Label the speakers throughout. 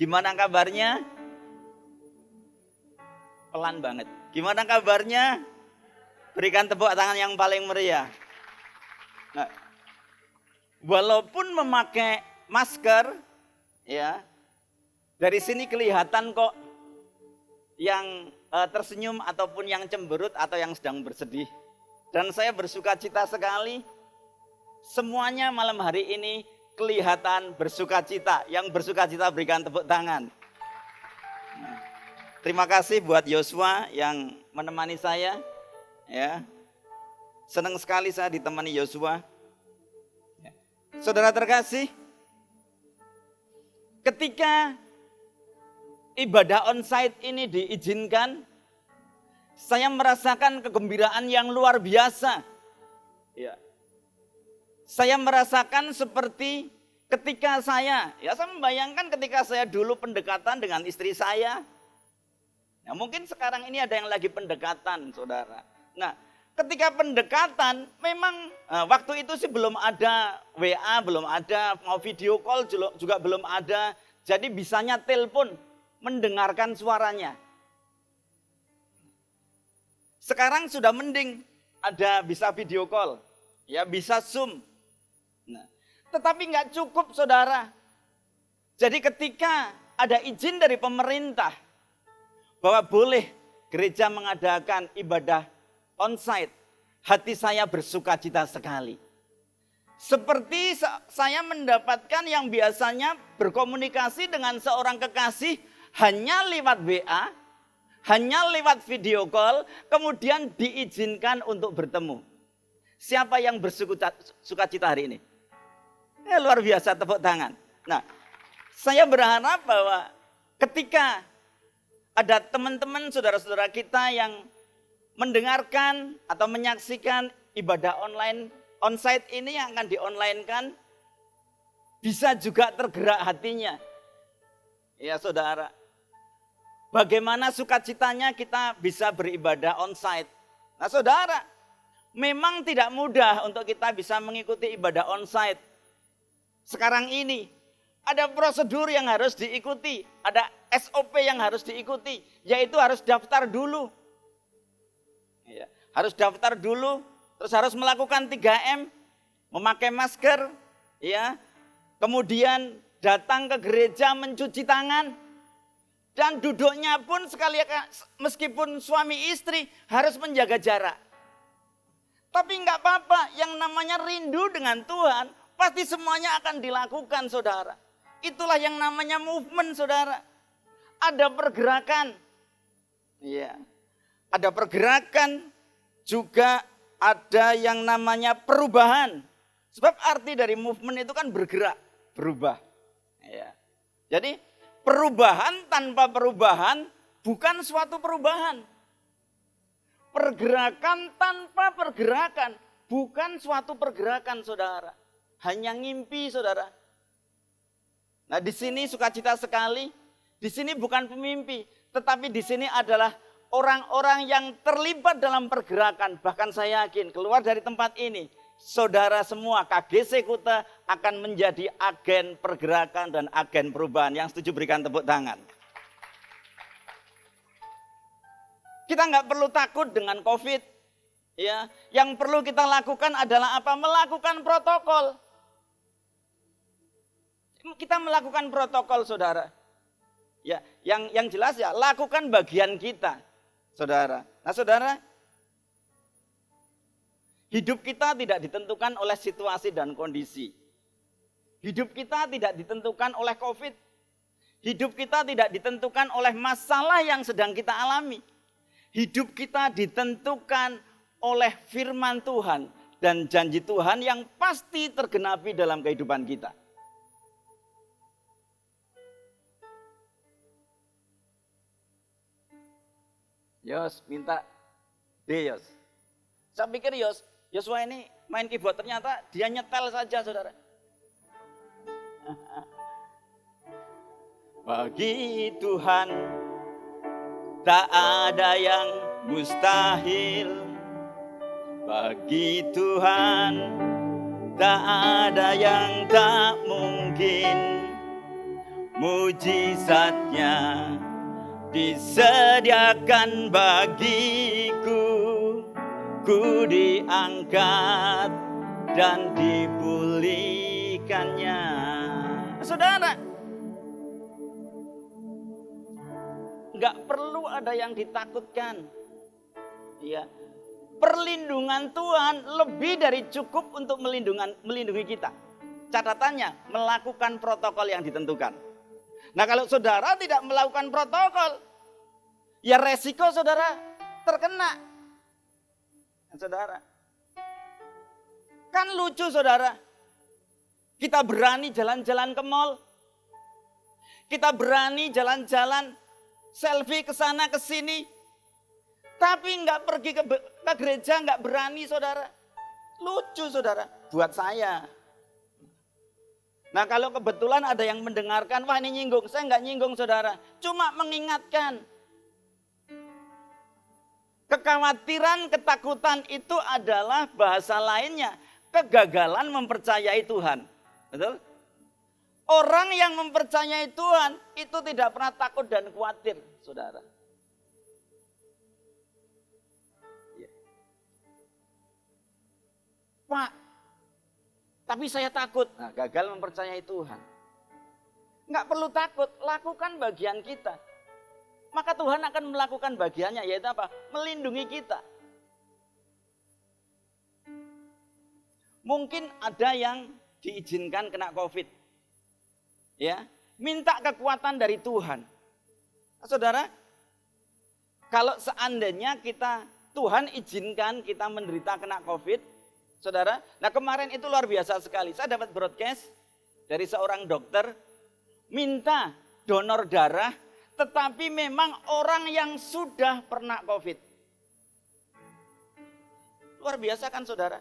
Speaker 1: Gimana kabarnya? Pelan banget. Gimana kabarnya? Berikan tepuk tangan yang paling meriah. Nah, walaupun memakai masker, ya, dari sini kelihatan kok yang tersenyum ataupun yang cemberut atau yang sedang bersedih. Dan saya bersuka cita sekali, semuanya malam hari ini kelihatan bersuka cita. Yang bersuka cita berikan tepuk tangan. Nah, terima kasih buat Yosua yang menemani saya. Ya, senang sekali saya ditemani Yosua. Ya. Saudara terkasih, ketika ibadah onsite ini diizinkan, saya merasakan kegembiraan yang luar biasa. Ya. Saya merasakan seperti ketika saya membayangkan ketika saya dulu pendekatan dengan istri saya. Ya, mungkin sekarang ini ada yang lagi pendekatan, saudara. Nah, ketika pendekatan memang waktu itu sih belum ada WA, belum ada, mau video call juga belum ada. Jadi bisanya telepon, mendengarkan suaranya. Sekarang sudah mending, ada bisa video call, ya bisa Zoom. Nah, tetapi nggak cukup, saudara. Jadi ketika ada izin dari pemerintah bahwa boleh gereja mengadakan ibadah onsite, hati saya bersuka cita sekali. Seperti saya mendapatkan yang biasanya berkomunikasi dengan seorang kekasih hanya lewat WA, hanya lewat video call, kemudian diizinkan untuk bertemu. Siapa yang bersuka cita hari ini? Ya, luar biasa, tepuk tangan. Nah, saya berharap bahwa ketika ada teman-teman, saudara-saudara kita yang mendengarkan atau menyaksikan ibadah online onsite ini yang akan di-online-kan, bisa juga tergerak hatinya. Ya, saudara. Bagaimana sukacitanya kita bisa beribadah onsite. Nah, saudara, memang tidak mudah untuk kita bisa mengikuti ibadah onsite. Sekarang ini ada prosedur yang harus diikuti, ada SOP yang harus diikuti, yaitu harus daftar dulu. Ya, harus daftar dulu, terus harus melakukan 3M, memakai masker, ya. Kemudian datang ke gereja mencuci tangan. Dan duduknya pun sekali meskipun suami istri harus menjaga jarak. Tapi enggak apa-apa, yang namanya rindu dengan Tuhan pasti semuanya akan dilakukan, saudara. Itulah yang namanya movement, saudara. Ada pergerakan. Iya. Ada pergerakan, juga ada yang namanya perubahan. Sebab arti dari movement itu kan bergerak, berubah. Iya. Jadi perubahan tanpa perubahan bukan suatu perubahan. Pergerakan tanpa pergerakan bukan suatu pergerakan, saudara. Hanya ngimpi, saudara. Nah, di sini sukacita sekali. Di sini bukan pemimpi, tetapi di sini adalah orang-orang yang terlibat dalam pergerakan. Bahkan saya yakin keluar dari tempat ini, saudara semua KGC Kuta akan menjadi agen pergerakan dan agen perubahan. Yang setuju berikan tepuk tangan. Kita nggak perlu takut dengan COVID. Ya, yang perlu kita lakukan adalah apa? Melakukan protokol. Kita melakukan protokol, saudara. Ya, yang jelas ya, lakukan bagian kita, saudara. Nah, saudara, hidup kita tidak ditentukan oleh situasi dan kondisi. Hidup kita tidak ditentukan oleh COVID. Hidup kita tidak ditentukan oleh masalah yang sedang kita alami. Hidup kita ditentukan oleh firman Tuhan dan janji Tuhan yang pasti tergenapi dalam kehidupan kita. Yos, minta D, Yos. Saya pikir Yosua ini main keyboard, ternyata dia nyetel saja, saudara. Bagi Tuhan tak ada yang mustahil. Bagi Tuhan tak ada yang tak mungkin. mujizatnya disediakan bagiku, ku diangkat dan dipulihkannya. Saudara, nggak perlu ada yang ditakutkan. Ya, perlindungan Tuhan lebih dari cukup untuk melindungi kita. Catatannya, melakukan protokol yang ditentukan. Nah, kalau saudara tidak melakukan protokol, ya resiko saudara terkena. Saudara, kan lucu saudara, kita berani jalan-jalan ke mall, kita berani jalan-jalan selfie ke sana ke sini, tapi nggak pergi ke gereja, nggak berani saudara. Lucu saudara, buat saya. Nah, kalau kebetulan ada yang mendengarkan, wah ini nyinggung, saya nggak nyinggung saudara, cuma mengingatkan. Kekhawatiran, ketakutan itu adalah bahasa lainnya kegagalan mempercayai Tuhan. Betul? Orang yang mempercayai Tuhan itu tidak pernah takut dan khawatir, saudara. Pak, tapi saya takut. Nah, gagal mempercayai Tuhan. Nggak perlu takut, lakukan bagian kita. Maka Tuhan akan melakukan bagiannya, yaitu apa? Melindungi kita. Mungkin ada yang diizinkan kena COVID. Ya, minta kekuatan dari Tuhan. Saudara, kalau seandainya Tuhan izinkan kita menderita kena COVID, saudara, nah kemarin itu luar biasa sekali. Saya dapat broadcast dari seorang dokter minta donor darah, tetapi memang orang yang sudah pernah COVID. Luar biasa kan saudara?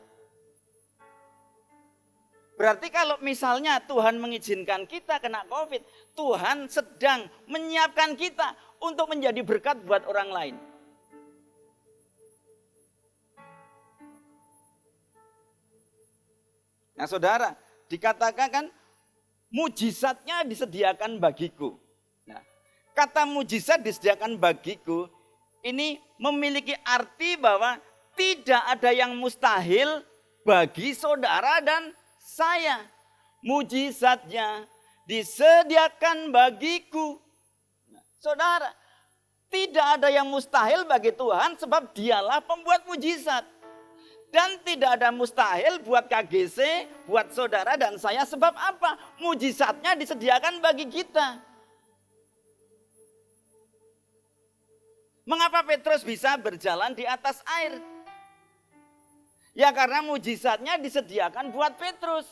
Speaker 1: Berarti kalau misalnya Tuhan mengizinkan kita kena COVID, Tuhan sedang menyiapkan kita untuk menjadi berkat buat orang lain. Nah saudara, dikatakan kan mujizatnya disediakan bagiku. Nah, kata mujizat disediakan bagiku ini memiliki arti bahwa tidak ada yang mustahil bagi saudara dan saya. Mujizatnya disediakan bagiku. Nah, saudara, tidak ada yang mustahil bagi Tuhan sebab dialah pembuat mujizat. Dan tidak ada mustahil buat KGC, buat saudara dan saya sebab apa? Mujizatnya disediakan bagi kita. Mengapa Petrus bisa berjalan di atas air? Ya karena mujizatnya disediakan buat Petrus.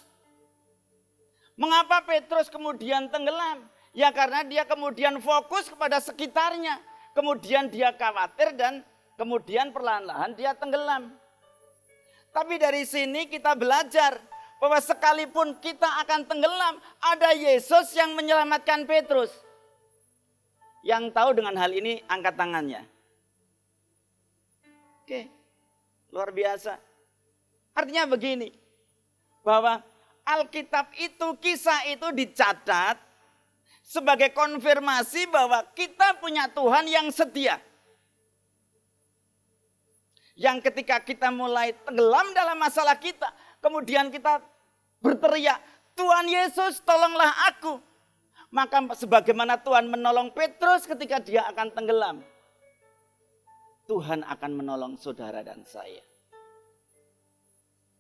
Speaker 1: Mengapa Petrus kemudian tenggelam? Ya karena dia kemudian fokus kepada sekitarnya. Kemudian dia khawatir dan kemudian perlahan-lahan dia tenggelam. Tapi dari sini kita belajar bahwa sekalipun kita akan tenggelam, ada Yesus yang menyelamatkan Petrus. Yang tahu dengan hal ini angkat tangannya. Oke, luar biasa. Artinya begini, bahwa Alkitab itu, kisah itu dicatat sebagai konfirmasi bahwa kita punya Tuhan yang setia. Yang ketika kita mulai tenggelam dalam masalah kita, kemudian kita berteriak, Tuhan Yesus tolonglah aku. Maka sebagaimana Tuhan menolong Petrus ketika dia akan tenggelam, Tuhan akan menolong saudara dan saya.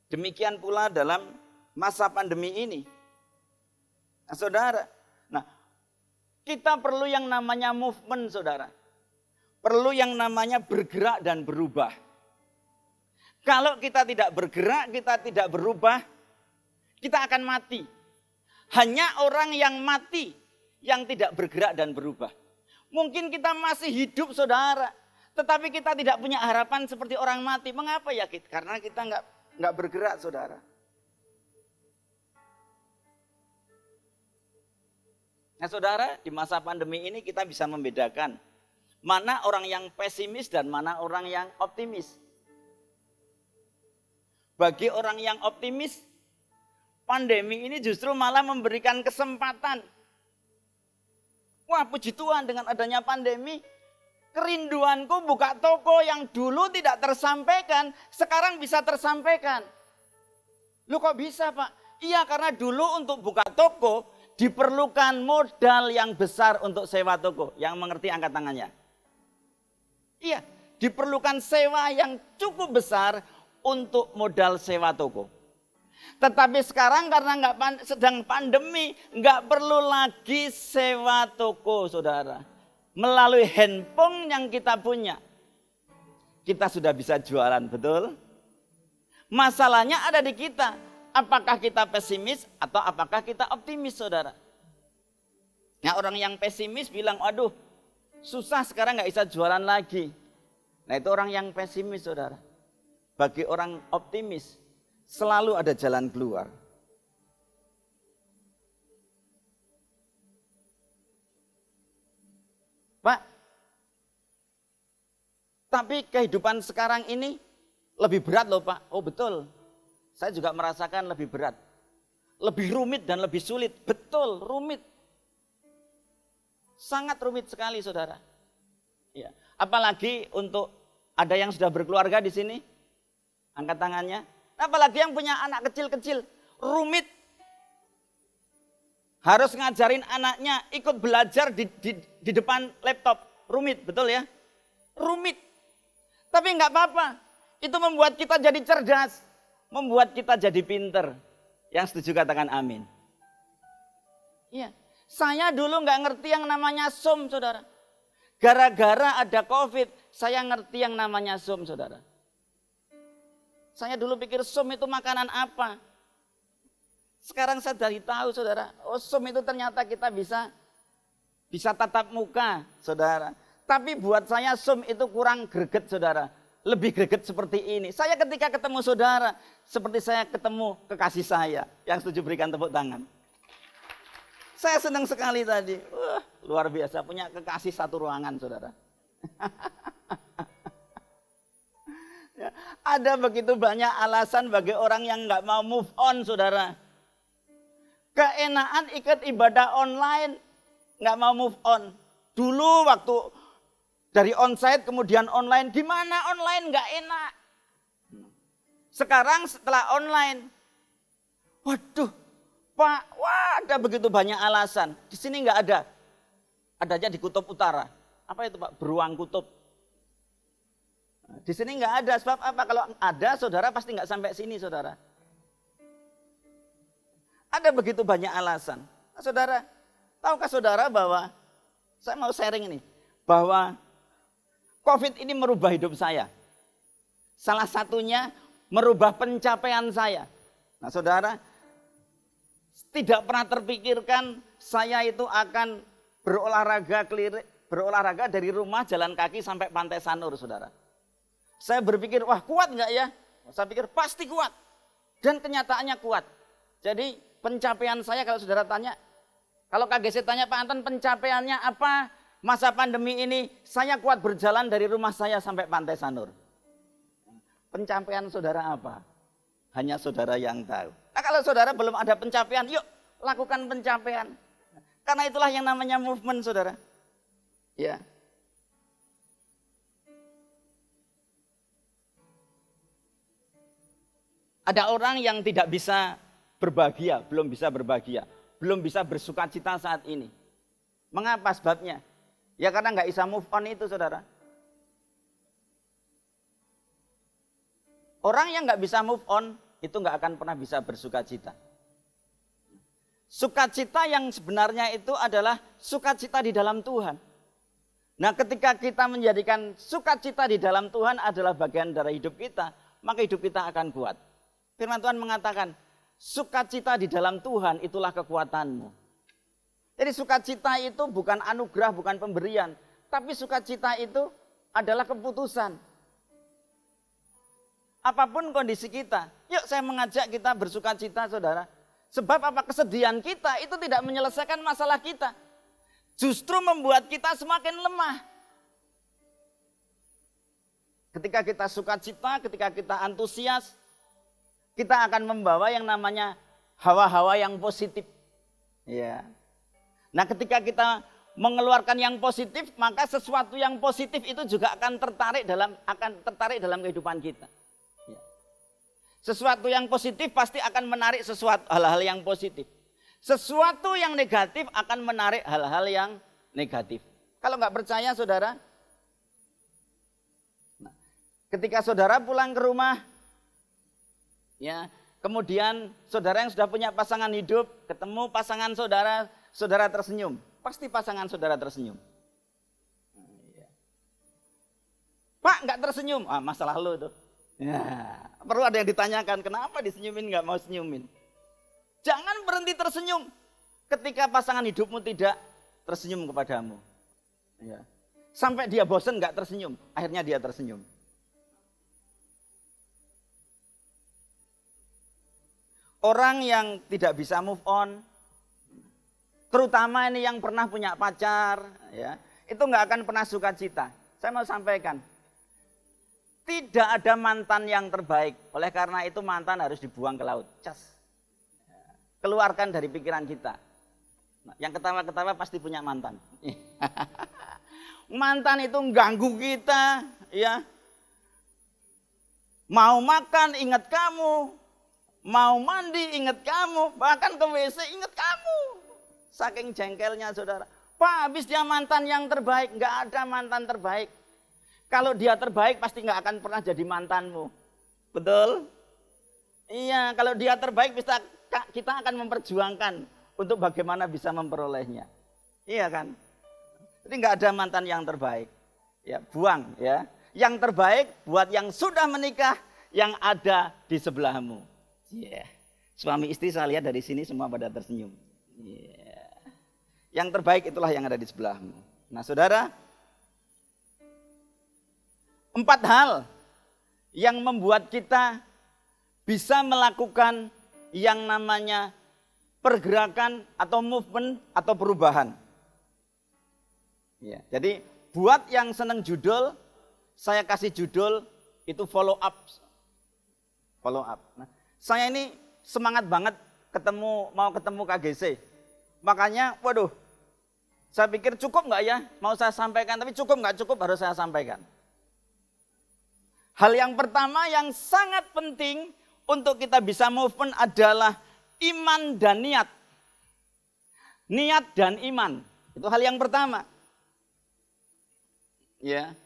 Speaker 1: Demikian pula dalam masa pandemi ini. Nah, saudara, kita perlu yang namanya movement, saudara. Perlu yang namanya bergerak dan berubah. Kalau kita tidak bergerak, kita tidak berubah, kita akan mati. Hanya orang yang mati yang tidak bergerak dan berubah. Mungkin kita masih hidup saudara, tetapi kita tidak punya harapan seperti orang mati. Mengapa ya? Karena kita nggak bergerak saudara. Nah saudara, di masa pandemi ini kita bisa membedakan mana orang yang pesimis dan mana orang yang optimis. Bagi orang yang optimis, pandemi ini justru malah memberikan kesempatan Wah, puji Tuhan dengan adanya pandemi, kerinduanku buka toko yang dulu tidak tersampaikan, sekarang bisa tersampaikan. Lu kok bisa, Pak? Iya, karena dulu untuk buka toko diperlukan modal yang besar untuk sewa toko. Yang mengerti angkat tangannya. Iya, diperlukan sewa yang cukup besar untuk modal sewa toko. Tetapi sekarang karena sedang pandemi, nggak perlu lagi sewa toko, saudara. Melalui handphone yang kita punya, kita sudah bisa jualan, betul? Masalahnya ada di kita. Apakah kita pesimis atau apakah kita optimis, saudara? Nah, orang yang pesimis bilang, aduh, susah sekarang nggak bisa jualan lagi. Nah, itu orang yang pesimis, saudara. Bagi orang optimis, selalu ada jalan keluar. Pak, tapi kehidupan sekarang ini lebih berat loh, Pak. Oh betul, saya juga merasakan lebih berat. Lebih rumit dan lebih sulit. Betul, rumit. Sangat rumit sekali, saudara. Ya. Apalagi untuk ada yang sudah berkeluarga di sini, angkat tangannya. Apalagi yang punya anak kecil-kecil, rumit. Harus ngajarin anaknya ikut belajar di depan laptop, rumit, betul ya? Rumit. Tapi nggak apa-apa, itu membuat kita jadi cerdas, membuat kita jadi pinter. Yang setuju katakan amin. Iya, saya dulu nggak ngerti yang namanya Zoom, saudara. Gara-gara ada COVID, saya ngerti yang namanya Zoom, saudara. Saya dulu pikir Zoom itu makanan apa. Sekarang saya dari tahu, saudara. Oh, Zoom itu ternyata kita bisa tatap muka, saudara. Tapi buat saya Zoom itu kurang greget, saudara. Lebih greget seperti ini. Saya ketika ketemu saudara, seperti saya ketemu kekasih saya. Yang setuju berikan tepuk tangan. Saya senang sekali tadi. Luar biasa, punya kekasih satu ruangan, saudara. Ya, ada begitu banyak alasan bagi orang yang nggak mau move on, saudara. Keenaan ikut ibadah online, nggak mau move on. Dulu waktu dari onsite kemudian online, gimana online nggak enak. Sekarang setelah online, waduh, Pak, wah ada begitu banyak alasan. Di sini nggak ada, adanya di Kutub Utara. Apa itu, Pak? Beruang kutub. Di sini nggak ada, sebab apa? Kalau ada, saudara pasti nggak sampai sini, saudara. Ada begitu banyak alasan. Nah, saudara, tahukah saudara bahwa, saya mau sharing ini, bahwa COVID ini merubah hidup saya. Salah satunya merubah pencapaian saya. Nah, saudara, tidak pernah terpikirkan saya itu akan berolahraga dari rumah jalan kaki sampai Pantai Sanur, saudara. Saya berpikir, wah kuat nggak ya? Saya pikir pasti kuat. Dan kenyataannya kuat. Jadi pencapaian saya kalau saudara tanya, kalau KGC tanya Pak Anton pencapaiannya apa masa pandemi ini, saya kuat berjalan dari rumah saya sampai Pantai Sanur. Pencapaian saudara apa? Hanya saudara yang tahu. Nah kalau saudara belum ada pencapaian, yuk lakukan pencapaian. Karena itulah yang namanya movement, saudara. Ya. Ada orang yang tidak bisa berbahagia, belum bisa berbahagia, belum bisa bersuka cita saat ini. Mengapa sebabnya? Ya karena nggak bisa move on itu, saudara. Orang yang nggak bisa move on itu nggak akan pernah bisa bersuka cita. Sukacita yang sebenarnya itu adalah sukacita di dalam Tuhan. Nah, ketika kita menjadikan sukacita di dalam Tuhan adalah bagian dari hidup kita, maka hidup kita akan kuat. Firman Tuhan mengatakan, sukacita di dalam Tuhan itulah kekuatanmu. Jadi sukacita itu bukan anugerah, bukan pemberian. Tapi sukacita itu adalah keputusan. Apapun kondisi kita, yuk saya mengajak kita bersukacita, saudara. Sebab apa? Kesedihan kita itu tidak menyelesaikan masalah kita. Justru membuat kita semakin lemah. Ketika kita sukacita, ketika kita antusias, kita akan membawa yang namanya hawa-hawa yang positif. Ya. Nah, ketika kita mengeluarkan yang positif, maka sesuatu yang positif itu juga akan tertarik dalam kehidupan kita. Ya. Sesuatu yang positif pasti akan menarik hal-hal yang positif. Sesuatu yang negatif akan menarik hal-hal yang negatif. Kalau nggak percaya saudara, ketika saudara pulang ke rumah, ya, kemudian saudara yang sudah punya pasangan hidup, ketemu pasangan saudara, saudara tersenyum. Pasti pasangan saudara tersenyum. Pak, nggak tersenyum. Masa lalu itu. Ya, perlu ada yang ditanyakan, kenapa disenyumin nggak mau senyumin? Jangan berhenti tersenyum ketika pasangan hidupmu tidak tersenyum kepadamu. Ya. Sampai dia bosan nggak tersenyum, akhirnya dia tersenyum. Orang yang tidak bisa move on, terutama ini yang pernah punya pacar, ya, itu nggak akan pernah sukacita. Saya mau sampaikan, tidak ada mantan yang terbaik. Oleh karena itu mantan harus dibuang ke laut. Cas. Keluarkan dari pikiran kita. Yang ketawa-ketawa pasti punya mantan. Mantan itu ganggu kita, ya. Mau makan ingat kamu, mau mandi ingat kamu, bahkan ke WC ingat kamu. Saking jengkelnya saudara. Pak, habis dia mantan yang terbaik. Nggak ada mantan terbaik. Kalau dia terbaik pasti nggak akan pernah jadi mantanmu. Betul? Iya, kalau dia terbaik kita akan memperjuangkan untuk bagaimana bisa memperolehnya. Iya kan? Jadi nggak ada mantan yang terbaik. Ya, buang ya. Yang terbaik buat yang sudah menikah, yang ada di sebelahmu. Yeah. Suami istri saya lihat dari sini semua pada tersenyum. Yeah. Yang terbaik itulah yang ada di sebelahmu. Nah saudara, 4 hal yang membuat kita bisa melakukan yang namanya pergerakan atau movement atau perubahan. Ya, jadi buat yang senang judul, saya kasih judul itu follow up. Follow up. Nah, saya ini semangat banget mau ketemu KGC. Makanya, waduh, saya pikir cukup nggak ya mau saya sampaikan, tapi cukup nggak cukup harus saya sampaikan. Hal yang pertama yang sangat penting untuk kita bisa movement adalah iman dan niat. Niat dan iman. Itu hal yang pertama. Ya.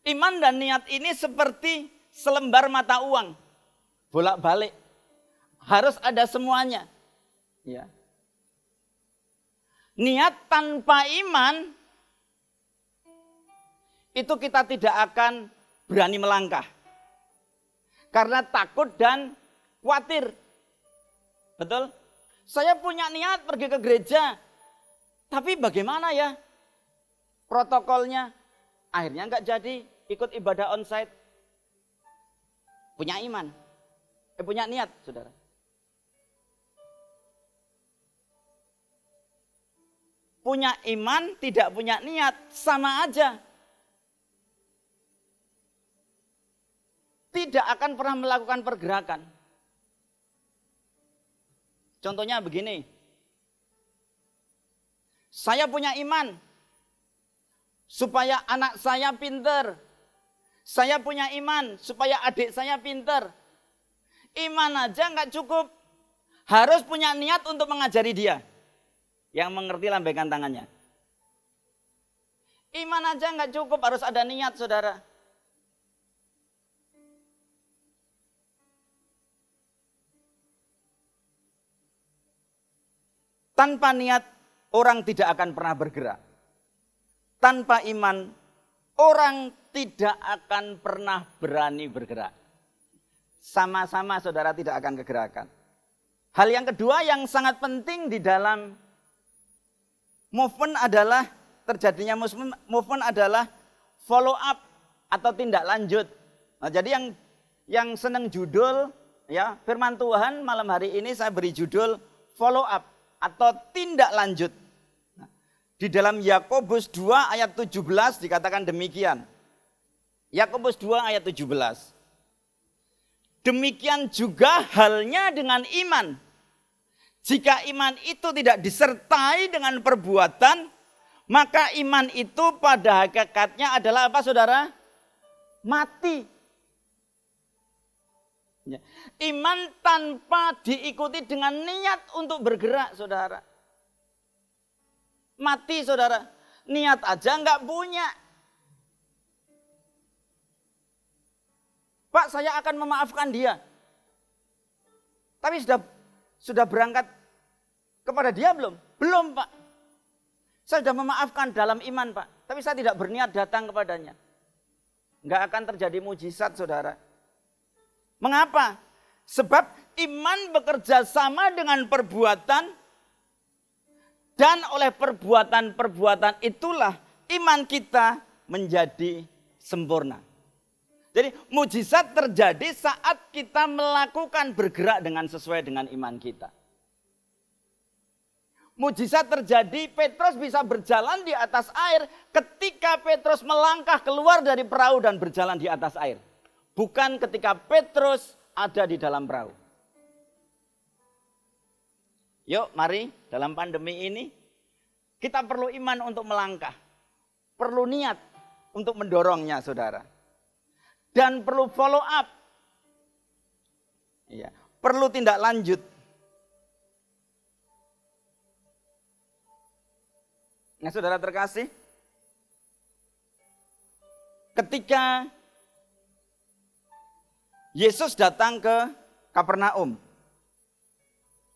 Speaker 1: Iman dan niat ini seperti selembar mata uang. Bolak-balik. Harus ada semuanya. Ya. Niat tanpa iman itu kita tidak akan berani melangkah. Karena takut dan khawatir. Betul? Saya punya niat pergi ke gereja. Tapi bagaimana ya? Protokolnya. Akhirnya enggak jadi ikut ibadah onsite. Punya iman. Punya niat, saudara. Punya iman, tidak punya niat. Sama aja. Tidak akan pernah melakukan pergerakan. Contohnya begini. Saya punya iman supaya anak saya pinter. Saya punya iman supaya adik saya pinter. Iman aja nggak cukup. Harus punya niat untuk mengajari dia. Yang mengerti lambaikan tangannya. Iman aja nggak cukup, harus ada niat, saudara. Tanpa niat, orang tidak akan pernah bergerak. Tanpa iman, orang tidak akan pernah berani bergerak. Sama-sama saudara tidak akan kegerakan. Hal yang kedua yang sangat penting di dalam movement adalah, terjadinya movement adalah follow up atau tindak lanjut. Nah, jadi yang senang judul, ya, firman Tuhan malam hari ini saya beri judul follow up atau tindak lanjut. Nah, di dalam Yakobus 2 ayat 17 dikatakan demikian. Yakobus 2 ayat 17. Demikian juga halnya dengan iman. Jika iman itu tidak disertai dengan perbuatan, maka iman itu pada hakikatnya adalah apa saudara? Mati. Ya. Iman tanpa diikuti dengan niat untuk bergerak saudara. Mati saudara. Niat aja nggak punya. Pak, saya akan memaafkan dia. Tapi sudah berangkat kepada dia belum? Belum, Pak. Saya sudah memaafkan dalam iman, Pak. Tapi saya tidak berniat datang kepadanya. Enggak akan terjadi mujizat, saudara. Mengapa? Sebab iman bekerja sama dengan perbuatan. Dan oleh perbuatan-perbuatan itulah iman kita menjadi sempurna. Jadi mujizat terjadi saat kita melakukan bergerak dengan sesuai dengan iman kita. Mujizat terjadi, Petrus bisa berjalan di atas air ketika Petrus melangkah keluar dari perahu dan berjalan di atas air. Bukan ketika Petrus ada di dalam perahu. Yuk mari dalam pandemi ini kita perlu iman untuk melangkah. Perlu niat untuk mendorongnya saudara. Dan perlu follow up. Ya, perlu tindak lanjut. Nah saudara terkasih, ketika Yesus datang ke Kapernaum,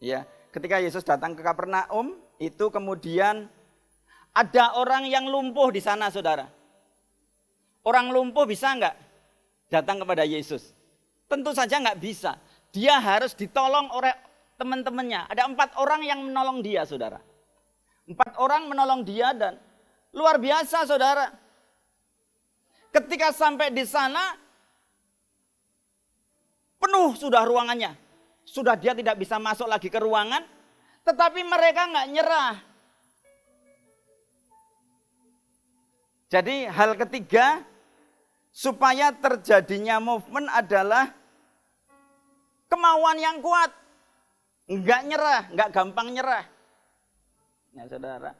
Speaker 1: ya, ketika Yesus datang ke Kapernaum, itu kemudian ada orang yang lumpuh di sana, saudara. Orang lumpuh bisa enggak datang kepada Yesus? Tentu saja enggak bisa. Dia harus ditolong oleh teman-temannya. Ada 4 orang yang menolong dia, saudara. 4 orang menolong dia dan luar biasa, saudara. Ketika sampai di sana, penuh sudah ruangannya. Sudah dia tidak bisa masuk lagi ke ruangan. Tetapi mereka enggak nyerah. Jadi hal ketiga, supaya terjadinya movement adalah kemauan yang kuat. Enggak nyerah, enggak gampang nyerah. Ya saudara.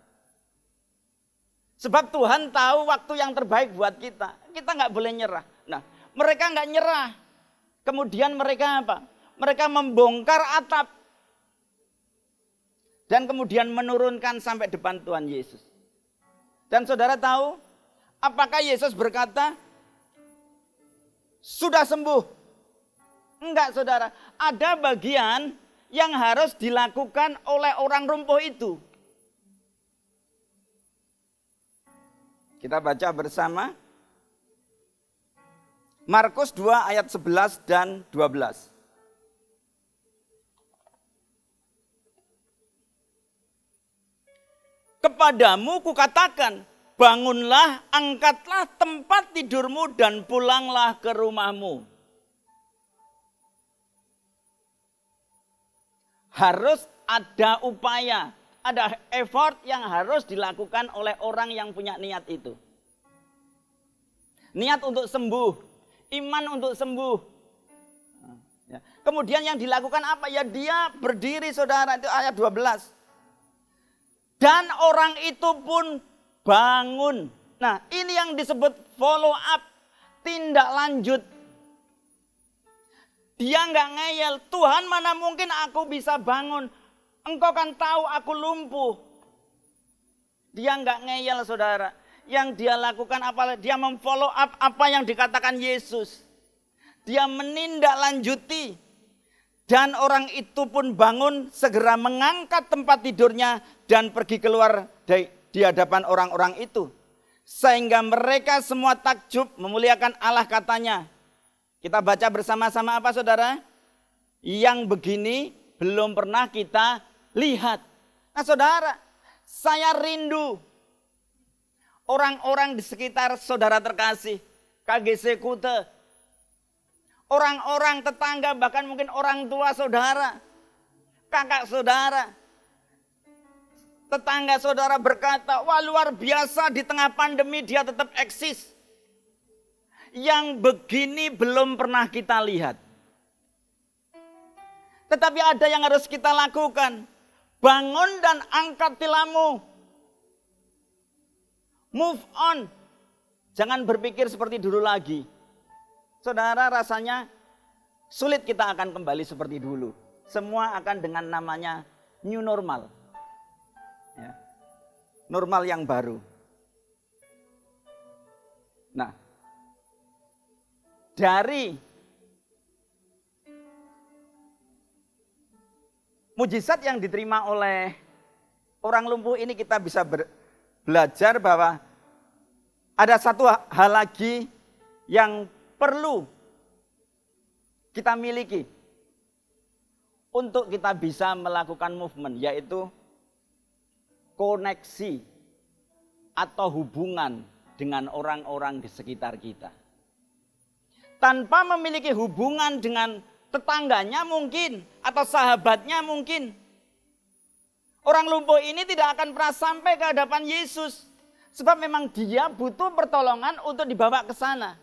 Speaker 1: Sebab Tuhan tahu waktu yang terbaik buat kita. Kita enggak boleh nyerah. Nah, mereka enggak nyerah. Kemudian mereka apa? Mereka membongkar atap. Dan kemudian menurunkan sampai depan Tuhan Yesus. Dan saudara tahu, apakah Yesus berkata, sudah sembuh? Enggak saudara, ada bagian yang harus dilakukan oleh orang lumpuh itu. Kita baca bersama. Markus 2 ayat 11 dan 12. Kepadamu kukatakan, bangunlah, angkatlah tempat tidurmu dan pulanglah ke rumahmu. Harus ada upaya, ada effort yang harus dilakukan oleh orang yang punya niat itu. Niat untuk sembuh, iman untuk sembuh. Kemudian yang dilakukan apa? Ya dia berdiri saudara, itu ayat 12. Dan orang itu pun bangun. Nah ini yang disebut follow up, tindak lanjut. Dia enggak ngeyel, Tuhan mana mungkin aku bisa bangun. Engkau kan tahu aku lumpuh. Dia enggak ngeyel saudara. Yang dia lakukan apa? Dia memfollow up apa yang dikatakan Yesus. Dia menindaklanjuti. Dan orang itu pun bangun, segera mengangkat tempat tidurnya dan pergi keluar di hadapan orang-orang itu. Sehingga mereka semua takjub memuliakan Allah katanya. Kita baca bersama-sama apa saudara? Yang begini belum pernah kita lihat. Nah saudara, saya rindu orang-orang di sekitar saudara terkasih, KGC Kute. Orang-orang tetangga, bahkan mungkin orang tua saudara, kakak saudara, tetangga saudara berkata, wah luar biasa di tengah pandemi dia tetap eksis. Yang begini belum pernah kita lihat. Tetapi ada yang harus kita lakukan. Bangun dan angkat tilammu. Move on. Jangan berpikir seperti dulu lagi. Saudara, rasanya sulit kita akan kembali seperti dulu. Semua akan dengan namanya new normal. Ya. Normal yang baru. Nah, dari mujizat yang diterima oleh orang lumpuh ini kita bisa belajar bahwa ada satu hal lagi yang perlu kita miliki untuk kita bisa melakukan movement, yaitu koneksi atau hubungan dengan orang-orang di sekitar kita. Tanpa memiliki hubungan dengan tetangganya mungkin, atau sahabatnya mungkin, orang lumpuh ini tidak akan pernah sampai ke hadapan Yesus. Sebab memang dia butuh pertolongan untuk dibawa ke sana.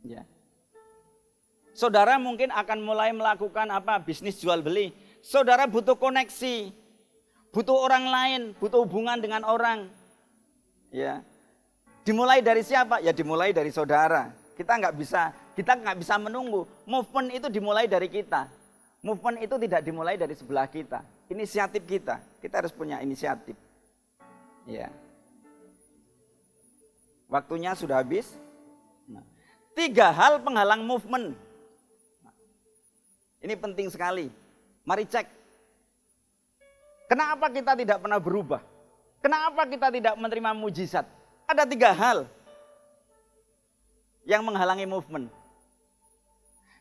Speaker 1: Ya. Saudara mungkin akan mulai melakukan bisnis jual beli. Saudara butuh koneksi, butuh orang lain, butuh hubungan dengan orang. Ya. Dimulai dari siapa? Ya dimulai dari saudara. Kita nggak bisa menunggu. Movement itu dimulai dari kita. Movement itu tidak dimulai dari sebelah kita. Inisiatif kita. Kita harus punya inisiatif. Ya. Waktunya sudah habis. Nah, 3 hal penghalang movement. Ini penting sekali. Mari cek. Kenapa kita tidak pernah berubah? Kenapa kita tidak menerima mujizat? Ada 3 hal yang menghalangi movement.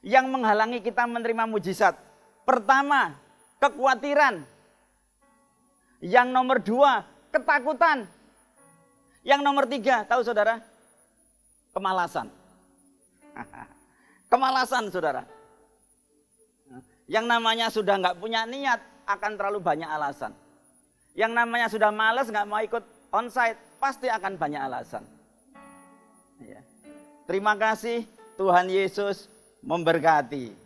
Speaker 1: Yang menghalangi kita menerima mujizat. Pertama, kekhawatiran. Yang nomor 2, ketakutan. Yang nomor 3, tahu saudara? Kemalasan. Kemalasan saudara. Yang namanya sudah nggak punya niat akan terlalu banyak alasan. Yang namanya sudah malas nggak mau ikut onsite pasti akan banyak alasan. Ya. Terima kasih, Tuhan Yesus memberkati.